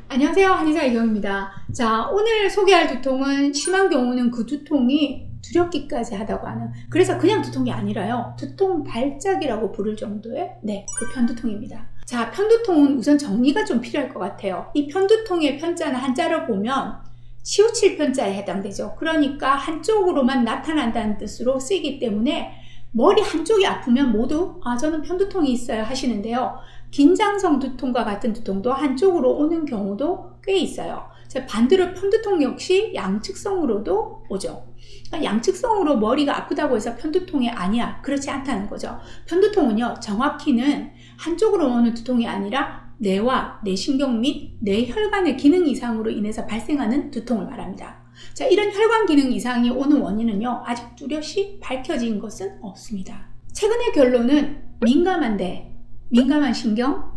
안녕하세요, 한의사 이경입니다. 자, 오늘 소개할 두통은 심한 경우는 그 두통이 두렵기까지 하다고 하는, 그래서 그냥 두통이 아니라요, 두통 발작이라고 부를 정도의 그 편두통입니다. 자, 편두통은 우선 정리가 좀 필요할 것 같아요. 이 편두통의 편자는 한자로 보면 치우칠 편자에 해당되죠. 그러니까 한쪽으로만 나타난다는 뜻으로 쓰이기 때문에 머리 한쪽이 아프면 모두 저는 편두통이 있어요 하시는데요. 긴장성 두통과 같은 두통도 한쪽으로 오는 경우도 꽤 있어요. 반대로 편두통 역시 양측성으로도 오죠. 그러니까 양측성으로 머리가 아프다고 해서 편두통이 아니야, 그렇지 않다는 거죠. 편두통은요, 정확히는 한쪽으로 오는 두통이 아니라 뇌와 뇌신경 및 뇌혈관의 기능 이상으로 인해서 발생하는 두통을 말합니다. 자, 이런 혈관 기능 이상이 오는 원인은요, 아직 뚜렷이 밝혀진 것은 없습니다. 최근의 결론은 민감한 신경,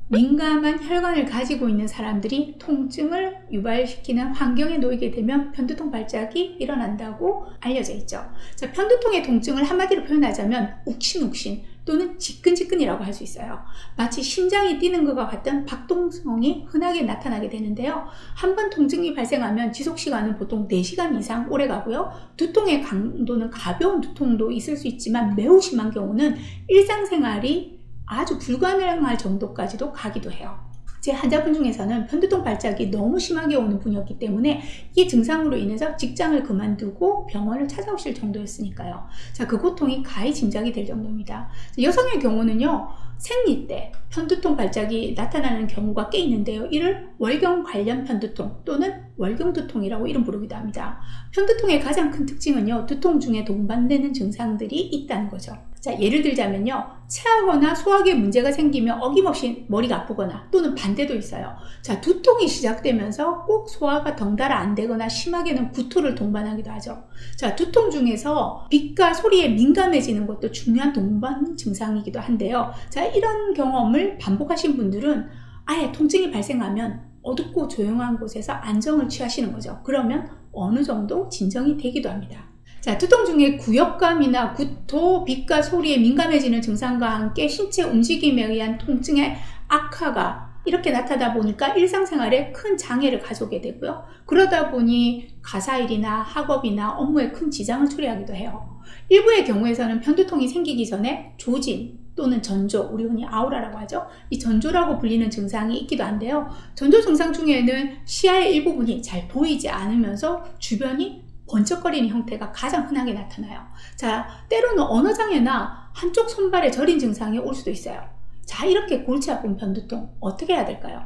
민감한 혈관을 가지고 있는 사람들이 통증을 유발시키는 환경에 놓이게 되면 편두통 발작이 일어난다고 알려져 있죠. 자, 편두통의 통증을 한마디로 표현하자면 욱신욱신 또는 지끈지끈이라고 할 수 있어요. 마치 심장이 뛰는 것과 같은 박동성이 흔하게 나타나게 되는데요. 한번 통증이 발생하면 지속시간은 보통 4시간 이상 오래 가고요. 두통의 강도는 가벼운 두통도 있을 수 있지만 매우 심한 경우는 일상생활이 아주 불가능할 정도까지도 가기도 해요. 제 환자분 중에서는 편두통 발작이 너무 심하게 오는 분이었기 때문에 이 증상으로 인해서 직장을 그만두고 병원을 찾아오실 정도였으니까요. 자, 그 고통이 가히 짐작이 될 정도입니다. 여성의 경우는요, 생리 때 편두통 발작이 나타나는 경우가 꽤 있는데요. 이를 월경 관련 편두통 또는 월경두통이라고 이름 부르기도 합니다. 편두통의 가장 큰 특징은요, 두통 중에 동반되는 증상들이 있다는 거죠. 자, 예를 들자면요, 체하거나 소화기에 문제가 생기면 어김없이 머리가 아프거나 또는 반대도 있어요. 자, 두통이 시작되면서 꼭 소화가 덩달아 안 되거나 심하게는 구토를 동반하기도 하죠. 자, 두통 중에서 빛과 소리에 민감해지는 것도 중요한 동반 증상이기도 한데요. 자, 이런 경험을 반복하신 분들은 아예 통증이 발생하면 어둡고 조용한 곳에서 안정을 취하시는 거죠. 그러면 어느 정도 진정이 되기도 합니다. 자, 두통 중에 구역감이나 구토, 빛과 소리에 민감해지는 증상과 함께 신체 움직임에 의한 통증의 악화가 이렇게 나타나다 보니까 일상생활에 큰 장애를 가져오게 되고요. 그러다 보니 가사일이나 학업이나 업무에 큰 지장을 초래하기도 해요. 일부의 경우에서는 편두통이 생기기 전에 조진 또는 전조, 우리 흔히 아우라라고 하죠. 이 전조라고 불리는 증상이 있기도 한데요. 전조 증상 중에는 시야의 일부분이 잘 보이지 않으면서 주변이 번쩍거리는 형태가 가장 흔하게 나타나요. 자, 때로는 언어장애나 한쪽 손발에 저린 증상이 올 수도 있어요. 자, 이렇게 골치 아픈 편두통 어떻게 해야 될까요?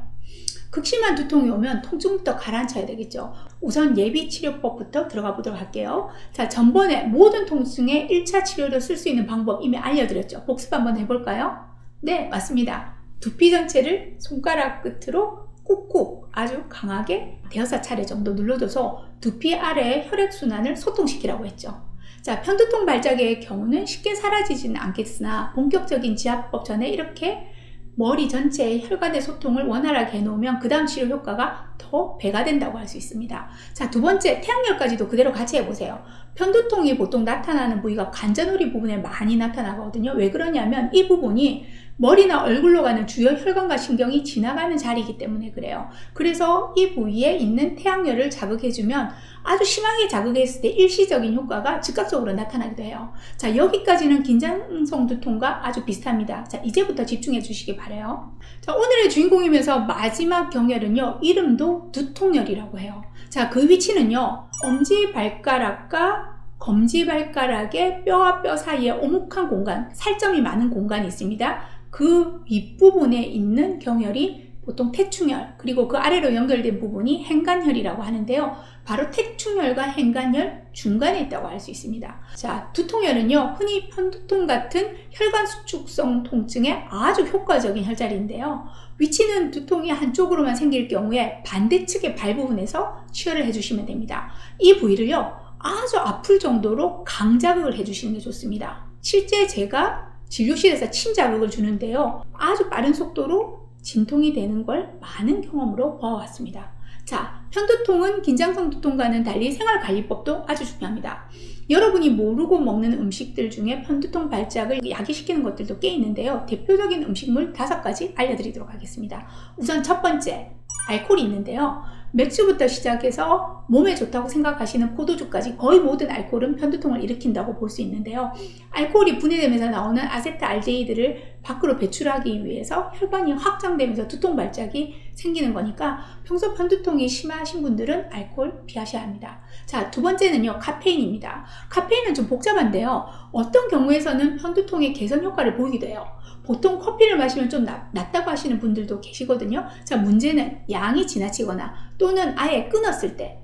극심한 두통이 오면 통증부터 가라앉혀야 되겠죠. 우선 예비치료법부터 들어가 보도록 할게요. 자, 전번에 모든 통증에 1차 치료를 쓸 수 있는 방법 이미 알려드렸죠. 복습 한번 해볼까요? 네, 맞습니다. 두피 전체를 손가락 끝으로 꾹꾹 아주 강하게 5차례 정도 눌러줘서 두피 아래의 혈액순환을 소통시키라고 했죠. 자, 편두통 발작의 경우는 쉽게 사라지지는 않겠으나 본격적인 지압법 전에 이렇게 머리 전체의 혈관의 소통을 원활하게 해놓으면 그 다음 치료 효과가 더 배가 된다고 할 수 있습니다. 자, 두 번째, 태양열까지도 그대로 같이 해보세요. 편두통이 보통 나타나는 부위가 관자놀이 부분에 많이 나타나거든요. 왜 그러냐면 이 부분이 머리나 얼굴로 가는 주요 혈관과 신경이 지나가는 자리이기 때문에 그래요. 그래서 이 부위에 있는 태양열을 자극해주면 아주 심하게 자극했을 때 일시적인 효과가 즉각적으로 나타나기도 해요. 자, 여기까지는 긴장성 두통과 아주 비슷합니다. 자, 이제부터 집중해 주시기 바라요. 자, 오늘의 주인공이면서 마지막 경혈은요, 이름도 두통열이라고 해요. 자, 그 위치는요, 엄지발가락과 검지발가락의 뼈와 뼈 사이에 오목한 공간, 살점이 많은 공간이 있습니다. 그 윗부분에 있는 경혈이 보통 태충혈, 그리고 그 아래로 연결된 부분이 행간혈이라고 하는데요. 바로 태충혈과 행간혈 중간에 있다고 할 수 있습니다. 자, 두통혈은요, 흔히 편두통 같은 혈관 수축성 통증에 아주 효과적인 혈자리인데요. 위치는 두통이 한쪽으로만 생길 경우에 반대측의 발 부분에서 치료를 해주시면 됩니다. 이 부위를요, 아주 아플 정도로 강자극을 해주시는 게 좋습니다. 실제 제가 진료실에서 침자극을 주는데요, 아주 빠른 속도로 진통이 되는 걸 많은 경험으로 보아왔습니다. 자, 편두통은 긴장성 두통과는 달리 생활관리법도 아주 중요합니다. 여러분이 모르고 먹는 음식들 중에 편두통 발작을 야기시키는 것들도 꽤 있는데요. 대표적인 음식물 5가지 알려드리도록 하겠습니다. 우선 첫 번째, 알코올이 있는데요. 맥주부터 시작해서 몸에 좋다고 생각하시는 포도주까지 거의 모든 알코올은 편두통을 일으킨다고 볼 수 있는데요. 알코올이 분해되면서 나오는 아세트알데히드를 밖으로 배출하기 위해서 혈관이 확장되면서 두통 발작이 생기는 거니까 평소 편두통이 심하신 분들은 알코올 피하셔야 합니다. 자, 두 번째는요, 카페인입니다. 카페인은 좀 복잡한데요. 어떤 경우에서는 편두통의 개선 효과를 보이기도 해요. 보통 커피를 마시면 좀 낫다고 하시는 분들도 계시거든요. 자, 문제는 양이 지나치거나 또는 아예 끊었을 때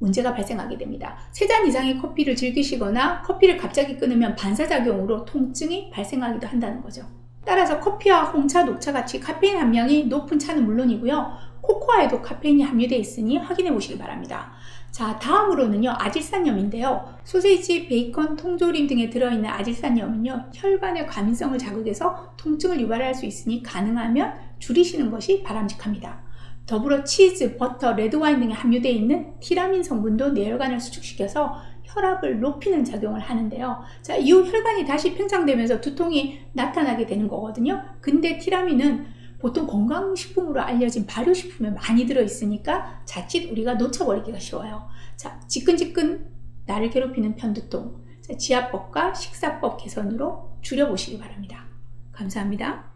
문제가 발생하게 됩니다. 3잔 이상의 커피를 즐기시거나 커피를 갑자기 끊으면 반사작용으로 통증이 발생하기도 한다는 거죠. 따라서 커피와 홍차, 녹차 같이 카페인 함량이 높은 차는 물론이고요. 코코아에도 카페인이 함유되어 있으니 확인해 보시기 바랍니다. 자, 다음으로는요, 아질산염인데요. 소세지, 베이컨, 통조림 등에 들어있는 아질산염은요, 혈관의 과민성을 자극해서 통증을 유발할 수 있으니 가능하면 줄이시는 것이 바람직합니다. 더불어 치즈, 버터, 레드와인 등에 함유되어 있는 티라민 성분도 뇌혈관을 수축시켜서 혈압을 높이는 작용을 하는데요. 자, 이후 혈관이 다시 팽창되면서 두통이 나타나게 되는 거거든요. 근데 티라민은 보통 건강식품으로 알려진 발효식품에 많이 들어있으니까 자칫 우리가 놓쳐버리기가 쉬워요. 자, 지끈지끈 나를 괴롭히는 편두통, 지압법과 식사법 개선으로 줄여보시기 바랍니다. 감사합니다.